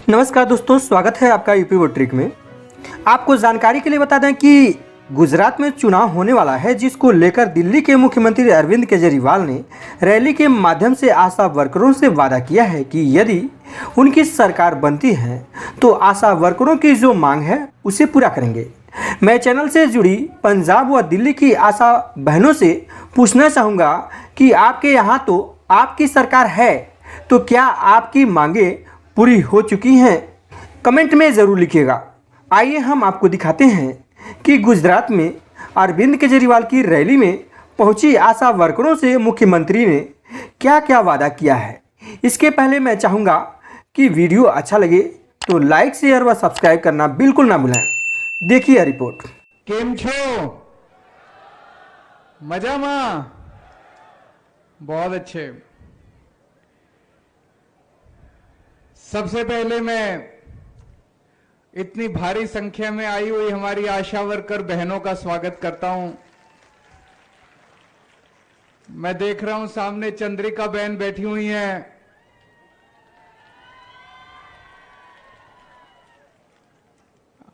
नमस्कार दोस्तों, स्वागत है आपका यूपी वो ट्रिक में। आपको जानकारी के लिए बता दें कि गुजरात में चुनाव होने वाला है, जिसको लेकर दिल्ली के मुख्यमंत्री अरविंद केजरीवाल ने रैली के माध्यम से आशा वर्करों से वादा किया है कि यदि उनकी सरकार बनती है तो आशा वर्करों की जो मांग है उसे पूरा करेंगे। मैं चैनल से जुड़ी पंजाब व दिल्ली की आशा बहनों से पूछना चाहूँगा कि आपके यहाँ तो आपकी सरकार है, तो क्या आपकी मांगे पूरी हो चुकी हैं? कमेंट में ज़रूर लिखिएगा। आइए हम आपको दिखाते हैं कि गुजरात में अरविंद केजरीवाल की रैली में पहुंची आशा वर्करों से मुख्यमंत्री ने क्या क्या वादा किया है। इसके पहले मैं चाहूँगा कि वीडियो अच्छा लगे तो लाइक, शेयर व सब्सक्राइब करना बिल्कुल ना भूलें। देखिए रिपोर्ट। केम छो? मजा मां? बहुत अच्छे। सबसे पहले मैं इतनी भारी संख्या में आई हुई हमारी आशा वर्कर बहनों का स्वागत करता हूं। मैं देख रहा हूं सामने चंद्रिका बहन बैठी हुई हैं।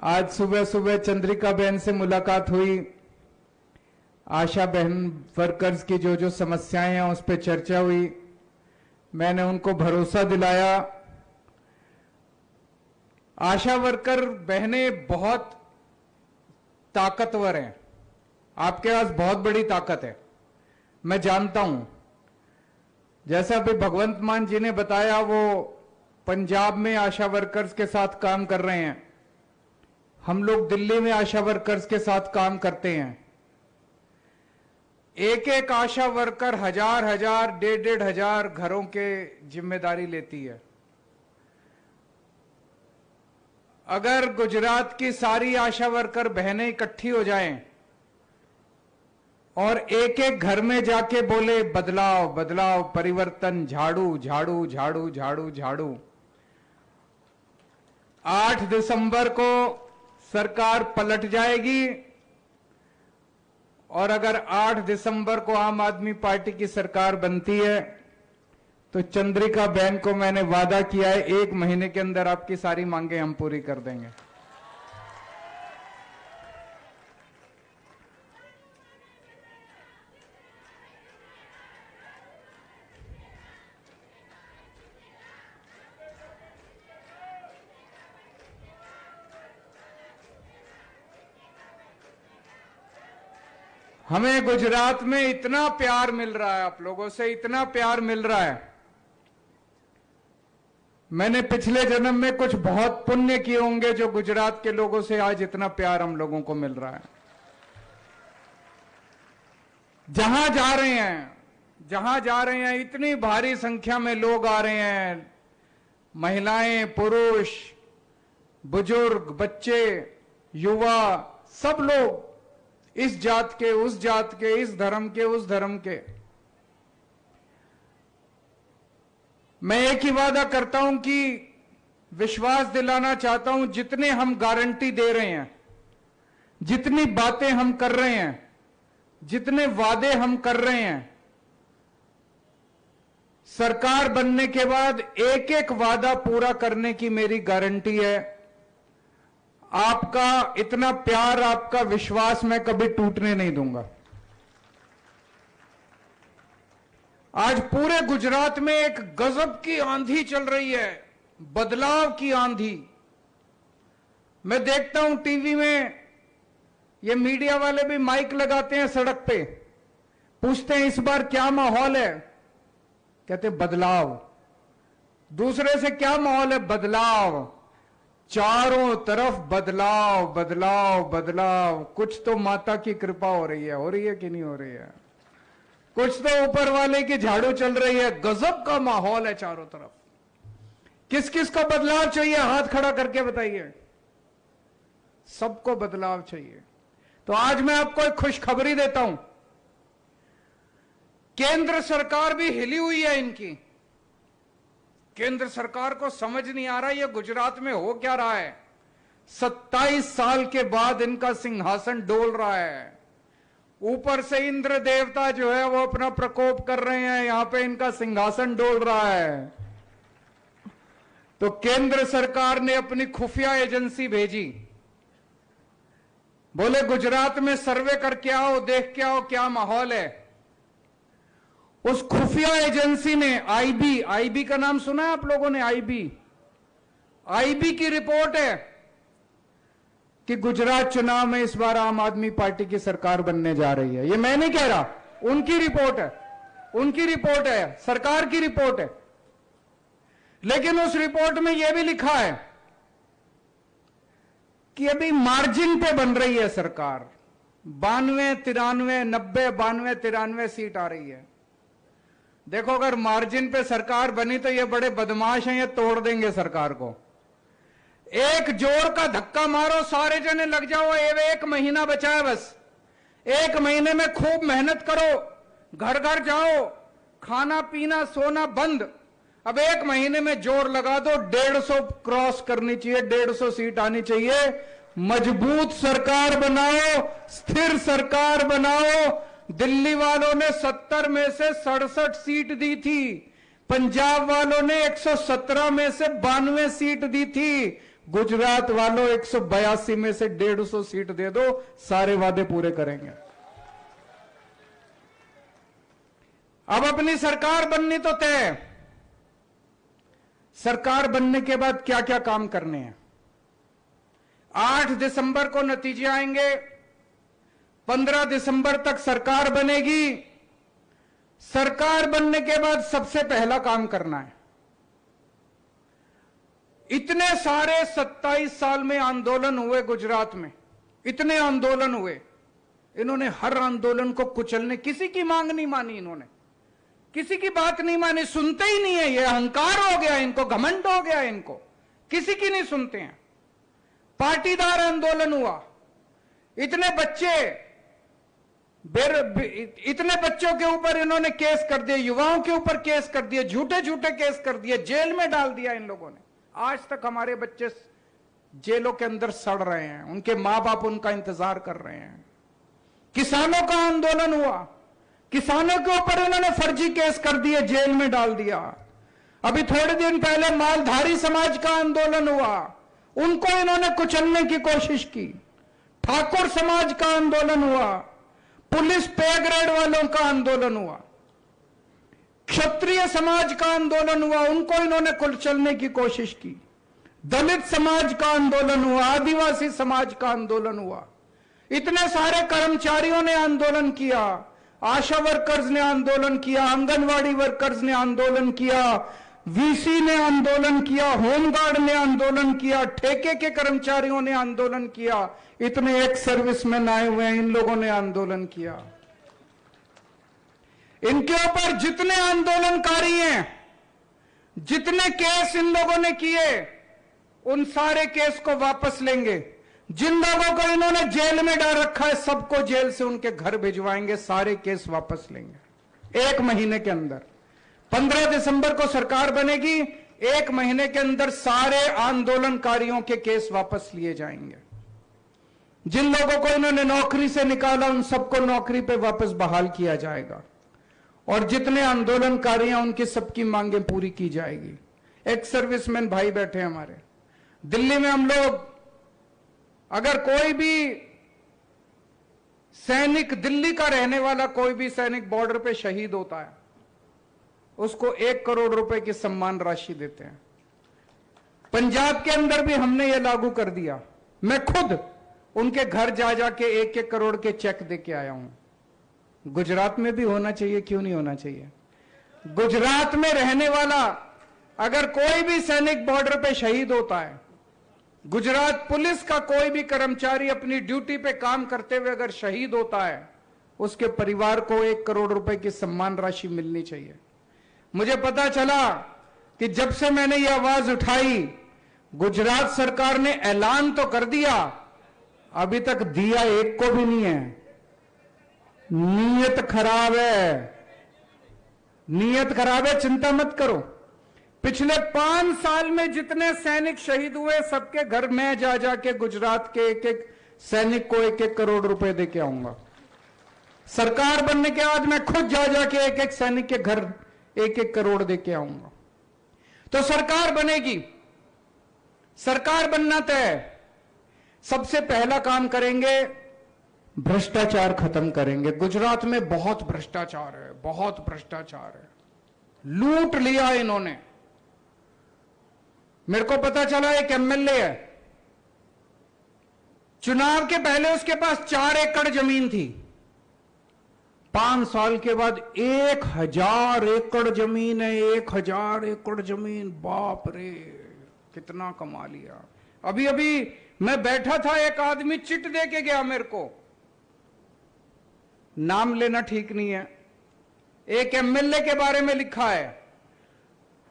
आज सुबह सुबह चंद्रिका बहन से मुलाकात हुई। आशा बहन वर्कर्स की जो जो समस्याएं हैं उस पर चर्चा हुई। मैंने उनको भरोसा दिलाया। आशा वर्कर बहनें बहुत ताकतवर हैं। आपके पास बहुत बड़ी ताकत है, मैं जानता हूं। जैसा अभी भगवंत मान जी ने बताया, वो पंजाब में आशा वर्कर्स के साथ काम कर रहे हैं। हम लोग दिल्ली में आशा वर्कर्स के साथ काम करते हैं। एक एक आशा वर्कर हजार हजार, डेढ़ हजार घरों के जिम्मेदारी लेती है। अगर गुजरात की सारी आशा वर्कर बहनें इकट्ठी हो जाएं और एक एक घर में जाके बोले बदलाव बदलाव, परिवर्तन, झाड़ू झाड़ू झाड़ू झाड़ू झाड़ू, 8 दिसंबर को सरकार पलट जाएगी। और अगर 8 दिसंबर को आम आदमी पार्टी की सरकार बनती है तो चंद्रिका बहन को मैंने वादा किया है 1 महीने के अंदर आपकी सारी मांगे हम पूरी कर देंगे। हमें गुजरात में इतना प्यार मिल रहा है, आप लोगों से इतना प्यार मिल रहा है। मैंने पिछले जन्म में कुछ बहुत पुण्य किए होंगे जो गुजरात के लोगों से आज इतना प्यार हम लोगों को मिल रहा है। जहां जा रहे हैं इतनी भारी संख्या में लोग आ रहे हैं। महिलाएं, पुरुष, बुजुर्ग, बच्चे, युवा, सब लोग, इस जात के, उस जात के, इस धर्म के, उस धर्म के। मैं एक ही वादा करता हूं कि विश्वास दिलाना चाहता हूं, जितने हम गारंटी दे रहे हैं, जितनी बातें हम कर रहे हैं, जितने वादे हम कर रहे हैं, सरकार बनने के बाद एक एक वादा पूरा करने की मेरी गारंटी है। आपका इतना प्यार, आपका विश्वास मैं कभी टूटने नहीं दूंगा। आज पूरे गुजरात में एक गजब की आंधी चल रही है, बदलाव की आंधी। मैं देखता हूं टीवी में, ये मीडिया वाले भी माइक लगाते हैं सड़क पे, पूछते हैं इस बार क्या माहौल है, कहते बदलाव। दूसरे से क्या माहौल है, बदलाव। चारों तरफ बदलाव बदलाव बदलाव। कुछ तो माता की कृपा हो रही है कि नहीं हो रही है? कुछ तो ऊपर वाले की झाड़ू चल रही है। गजब का माहौल है चारों तरफ। किस किस को बदलाव चाहिए, हाथ खड़ा करके बताइए। सबको बदलाव चाहिए। तो आज मैं आपको एक खुशखबरी देता हूं। केंद्र सरकार भी हिली हुई है इनकी। केंद्र सरकार को समझ नहीं आ रहा ये गुजरात में हो क्या रहा है। 27 साल के बाद इनका सिंहासन डोल रहा है। ऊपर से इंद्र देवता जो है वो अपना प्रकोप कर रहे हैं, यहां पे इनका सिंहासन डोल रहा है। तो केंद्र सरकार ने अपनी खुफिया एजेंसी भेजी, बोले गुजरात में सर्वे करके आओ, देख के आओ क्या माहौल है। उस खुफिया एजेंसी ने आईबी का नाम सुना है आप लोगों ने? आईबी की रिपोर्ट है कि गुजरात चुनाव में इस बार आम आदमी पार्टी की सरकार बनने जा रही है। ये मैं नहीं कह रहा, उनकी रिपोर्ट है, सरकार की रिपोर्ट है। लेकिन उस रिपोर्ट में यह भी लिखा है कि अभी मार्जिन पे बन रही है सरकार, 92, 93, 90, 92, 93 सीट आ रही है। देखो, अगर मार्जिन पे सरकार बनी तो ये बड़े बदमाश हैं, ये तोड़ देंगे सरकार को। एक जोर का धक्का मारो, सारे जने लग जाओ। एक महीना बचा है बस, 1 महीने में खूब मेहनत करो, घर घर जाओ, खाना पीना सोना बंद। अब 1 महीने में जोर लगा दो, 150 क्रॉस करनी चाहिए, 150 सीट आनी चाहिए। मजबूत सरकार बनाओ, स्थिर सरकार बनाओ। दिल्ली वालों ने 70 में से 67 सीट दी थी, पंजाब वालों ने 117 में से 92 सीट दी थी, गुजरात वालों 182 में से 150 सीट दे दो, सारे वादे पूरे करेंगे। अब अपनी सरकार बननी तो तय। सरकार बनने के बाद क्या क्या काम करने हैं? 8 दिसंबर को नतीजे आएंगे, 15 दिसंबर तक सरकार बनेगी। सरकार बनने के बाद सबसे पहला काम करना है, इतने सारे 27 साल में आंदोलन हुए गुजरात में, इतने आंदोलन हुए, इन्होंने हर आंदोलन को कुचलने, किसी की मांग नहीं मानी, इन्होंने किसी की बात नहीं मानी, सुनते ही नहीं है। ये अहंकार हो गया इनको, घमंड हो गया इनको, किसी की नहीं सुनते हैं। पाटीदार आंदोलन हुआ, इतने बच्चों के ऊपर इन्होंने केस कर दिए, युवाओं के ऊपर केस कर दिए, झूठे झूठे केस कर दिए, जेल में डाल दिया इन लोगों ने। आज तक हमारे बच्चे जेलों के अंदर सड़ रहे हैं, उनके मां बाप उनका इंतजार कर रहे हैं। किसानों का आंदोलन हुआ, किसानों के ऊपर इन्होंने फर्जी केस कर दिए, जेल में डाल दिया। अभी थोड़े दिन पहले मालधारी समाज का आंदोलन हुआ, उनको इन्होंने कुचलने की कोशिश की। ठाकुर समाज का आंदोलन हुआ, पुलिस पे ग्रेड वालों का आंदोलन हुआ, क्षत्रिय समाज का आंदोलन हुआ, उनको इन्होंने कुचलने की कोशिश की। दलित समाज का आंदोलन हुआ, आदिवासी समाज का आंदोलन हुआ। इतने सारे कर्मचारियों ने आंदोलन किया, आशा वर्कर्स ने आंदोलन किया, आंगनवाड़ी वर्कर्स ने आंदोलन किया, वीसी ने आंदोलन किया, होमगार्ड ने आंदोलन किया, ठेके के कर्मचारियों ने आंदोलन किया, इतने एक्स सर्विसमैन आए हुए हैं, इन लोगों ने आंदोलन किया। इनके ऊपर जितने आंदोलनकारी हैं, जितने केस इन लोगों ने किए, उन सारे केस को वापस लेंगे। जिन लोगों को इन्होंने जेल में डाल रखा है, सबको जेल से उनके घर भिजवाएंगे, सारे केस वापस लेंगे 1 महीने के अंदर। 15 दिसंबर को सरकार बनेगी, 1 महीने के अंदर सारे आंदोलनकारियों के केस वापस लिए जाएंगे। जिन लोगों को इन्होंने नौकरी से निकाला, उन सबको नौकरी पे वापस बहाल किया जाएगा, और जितने आंदोलनकारी हैं उनकी सबकी मांगें पूरी की जाएगी। एक्स सर्विसमैन भाई बैठे हैं हमारे दिल्ली में, हम लोग, अगर कोई भी सैनिक, दिल्ली का रहने वाला कोई भी सैनिक बॉर्डर पे शहीद होता है, उसको 1 करोड़ रुपए की सम्मान राशि देते हैं। पंजाब के अंदर भी हमने ये लागू कर दिया। मैं खुद उनके घर जा जाके 1-1 करोड़ के चेक दे के आया हूं। गुजरात में भी होना चाहिए, क्यों नहीं होना चाहिए? गुजरात में रहने वाला अगर कोई भी सैनिक बॉर्डर पे शहीद होता है, गुजरात पुलिस का कोई भी कर्मचारी अपनी ड्यूटी पे काम करते हुए अगर शहीद होता है, उसके परिवार को 1 करोड़ रुपए की सम्मान राशि मिलनी चाहिए। मुझे पता चला कि जब से मैंने ये आवाज उठाई, गुजरात सरकार ने ऐलान तो कर दिया, अभी तक दिया एक को भी नहीं है। नीयत खराब है, नीयत खराब है, चिंता मत करो। पिछले 5 साल में जितने सैनिक शहीद हुए, सबके घर में जा जाके गुजरात के एक-एक सैनिक को 1-1 करोड़ रुपए दे के आऊंगा। सरकार बनने के बाद मैं खुद जा जाके एक एक सैनिक के घर 1-1 करोड़ दे के आऊंगा। तो सरकार बनेगी, सरकार बनना तय है। सबसे पहला काम करेंगे, भ्रष्टाचार खत्म करेंगे। गुजरात में बहुत भ्रष्टाचार है, बहुत भ्रष्टाचार है, लूट लिया इन्होंने। मेरे को पता चला एक एमएलए है, चुनाव के पहले उसके पास 4 एकड़ जमीन थी, 5 साल के बाद 1000 एकड़ जमीन है। 1000 एकड़ जमीन, बाप रे कितना कमा लिया। अभी अभी मैं बैठा था, एक आदमी चिट दे के गया मेरे को, नाम लेना ठीक नहीं है, एक एमएलए के बारे में लिखा है,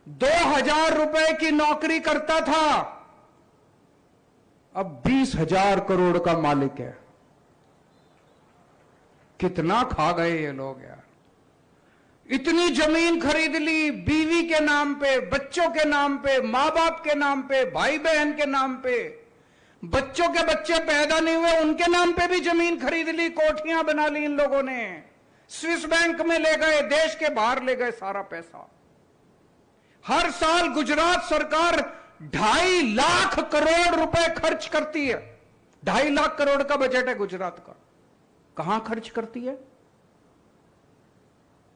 2000 रुपए की नौकरी करता था, अब 20,000 करोड़ का मालिक है। कितना खा गए ये लोग यार। इतनी जमीन खरीद ली, बीवी के नाम पे, बच्चों के नाम पे, मां बाप के नाम पे, भाई बहन के नाम पे, बच्चों के बच्चे पैदा नहीं हुए उनके नाम पे भी जमीन खरीद ली, कोठियां बना ली इन लोगों ने, स्विस बैंक में ले गए, देश के बाहर ले गए सारा पैसा। हर साल गुजरात सरकार 2.5 लाख करोड़ रुपए खर्च करती है। 2.5 लाख करोड़ का बजट है गुजरात का, कहां खर्च करती है?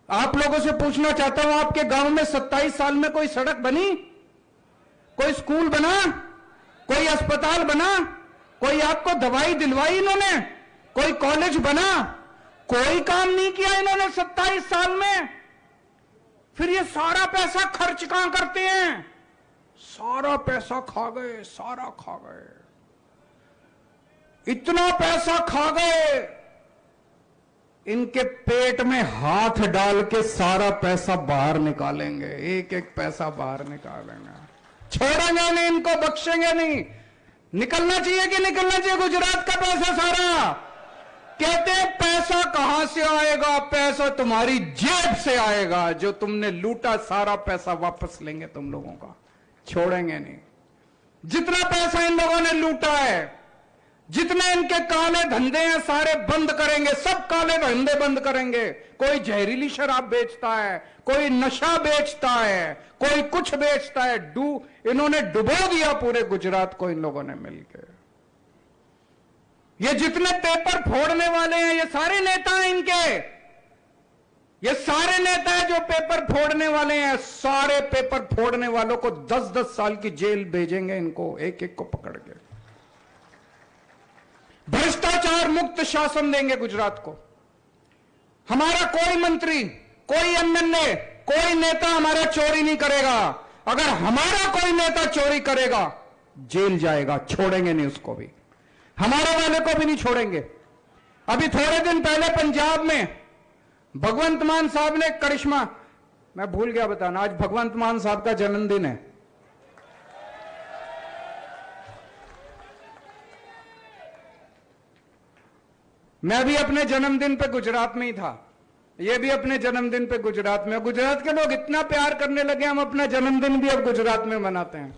आप लोगों से पूछना चाहता हूं, आपके गांव में 27 साल में कोई सड़क बनी, कोई स्कूल बना, कोई अस्पताल बना, कोई आपको दवाई दिलवाई इन्होंने, कोई कॉलेज बना? कोई काम नहीं किया इन्होंने 27 साल में। फिर ये सारा पैसा खर्च कहां करते हैं? सारा पैसा खा गए, सारा खा गए, इतना पैसा खा गए, इनके पेट में हाथ डाल के सारा पैसा बाहर निकालेंगे, एक एक पैसा बाहर निकालेंगे, छोड़ेंगे नहीं इनको, बख्शेंगे नहीं। निकलना चाहिए कि निकलना चाहिए गुजरात का पैसा सारा? कहते हैं पैसा कहां से आएगा? पैसा तुम्हारी जेब से आएगा, जो तुमने लूटा सारा पैसा वापस लेंगे तुम लोगों का, छोड़ेंगे नहीं। जितना पैसा इन लोगों ने लूटा है, जितने इनके काले धंधे हैं सारे बंद करेंगे, सब काले धंधे बंद करेंगे। कोई जहरीली शराब बेचता है, कोई नशा बेचता है, कोई कुछ बेचता है, इन्होंने डुबो दिया पूरे गुजरात को इन लोगों ने मिलकर। ये जितने पेपर फोड़ने वाले हैं ये सारे नेता हैं इनके, ये सारे नेता हैं जो पेपर फोड़ने वाले हैं। सारे पेपर फोड़ने वालों को 10-10 साल की जेल भेजेंगे इनको, एक एक को पकड़ के। भ्रष्टाचार मुक्त शासन देंगे गुजरात को। हमारा कोई मंत्री, कोई एमएलए, कोई नेता हमारा चोरी नहीं करेगा। अगर हमारा कोई नेता चोरी करेगा जेल जाएगा, छोड़ेंगे नहीं उसको भी, हमारे वाले को भी नहीं छोड़ेंगे। अभी थोड़े दिन पहले पंजाब में भगवंत मान साहब ने करिश्मा, मैं भूल गया बताना, आज भगवंत मान साहब का जन्मदिन है। मैं भी अपने जन्मदिन पे गुजरात में ही था, ये भी अपने जन्मदिन पे गुजरात में। गुजरात के लोग इतना प्यार करने लगे, हम अपना जन्मदिन भी अब गुजरात में मनाते हैं।